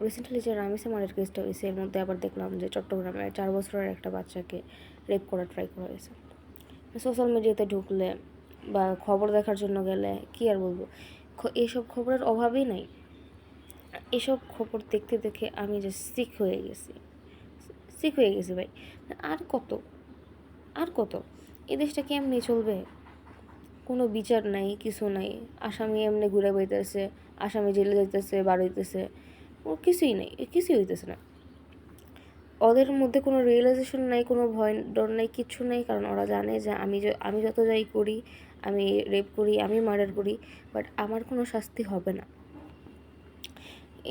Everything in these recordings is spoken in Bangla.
রিসেন্টলি যে রামিসা মার্ডার কেসটা হয়েছে, এর মধ্যে আবার দেখলাম যে চট্টগ্রামে 4 বছরের একটা বাচ্চাকে রেপ করার ট্রাই করা হয়েছে। সোশ্যাল মিডিয়াতে ঢুকলে বা খবর দেখার জন্য গেলে কি আর বলবো, এইসব খবরের অভাবই নাই। এসব খবর দেখতে দেখে আমি যে সিক হয়ে গেছি, ভাই। আর কত আর কত এই দেশটা কেমনি চলবে? কোনো বিচার নাই, কিছু নাই। আসামি এমনি ঘুরে বেড়াইতেছে, আসামি জেলে যাইতেছে, বার হইতেছে, ও কিছুই নেই, কিছুই হইতেছে না। ওদের মধ্যে কোনো রিয়েলাইজেশন নাই, কোনো ভয় ডর নাই, কিচ্ছু নেই। কারণ ওরা জানে যে আমি যত যাই করি, আমি রেপ করি, আমি মার্ডার করি, বাট আমার কোনো শাস্তি হবে না।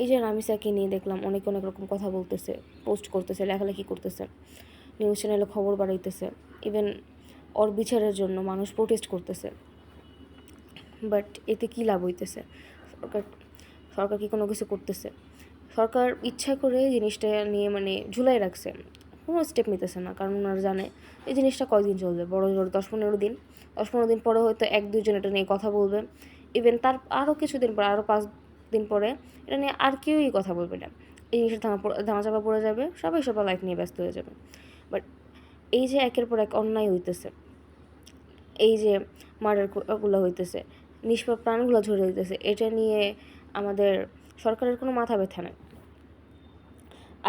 এই যে রামিসাকে নিয়ে দেখলাম অনেক রকম কথা বলতেছে, পোস্ট করতেছে, লেখালেখি করতেছে, নিউজ চ্যানেলে খবর বাড়াইতেছে, ইভেন ওর বিচারের জন্য মানুষ প্রোটেস্ট করতেছে। বাট এতে কী লাভ হইতেছে? সরকার কি কোনো কিছু করতেছে? সরকার ইচ্ছা করে জিনিসটা নিয়ে ঝুলাই রাখছে, কোনো স্টেপ নিতেছে না। কারণ ওনারা জানে এই জিনিসটা কয়দিন চলবে, বড় জোর 10-15 দিন। 10-15 দিন পরে হয়তো 1-2 জন এটা নিয়ে কথা বলবে। ইভেন তার আরও কিছুদিন পরে, আরও 5 দিন পরে এটা নিয়ে আর কেউই কথা বলবে না। এই জিনিসটা ধামাচাপা পড়ে যাবে, সবাই সবার লাইফ নিয়ে ব্যস্ত হয়ে যাবে। বাট এই যে একের পর এক অন্যায় হইতেছে, এই যে মার্ডারগুলো হইতেছে, নিষ্পাপ প্রাণগুলো ঝরে হইতেছে, এটা নিয়ে আমাদের সরকারের কোনো মাথা ব্যথা নেই।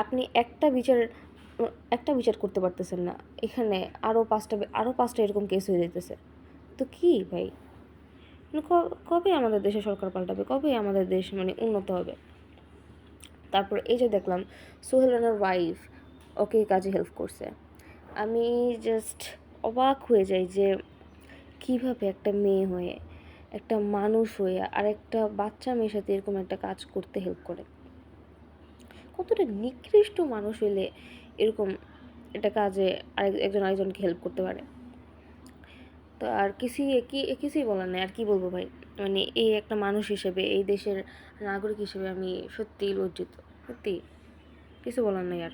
আপনি একটা বিচার করতে পারতেছেন না, এখানে আরও পাঁচটা এরকম কেস হয়ে যাইতেছে। তো কি ভাই, কবে আমাদের দেশে সরকার পাল্টাবে? কবে আমাদের দেশ উন্নত হবে? তারপর এই যে দেখলাম সোহেল রানার ওয়াইফ ওকে কাজে হেল্প করছে। আমি জাস্ট অবাক হয়ে যাই যে কীভাবে একটা মেয়ে হয়ে, একটা মানুষ হয়ে আর একটা বাচ্চা মেয়ের সাথে এরকম একটা কাজ করতে হেল্প করে। কতটা নিকৃষ্ট মানুষ হইলে এরকম একটা কাজে একজন আরেকজনকে হেল্প করতে পারে? তো আর কিছুই বলার নেই। আর কি বলবো ভাই, এই একটা মানুষ হিসেবে, এই দেশের নাগরিক হিসেবে আমি সত্যিই লজ্জিত, সত্যি কিছু বলার নেই আর।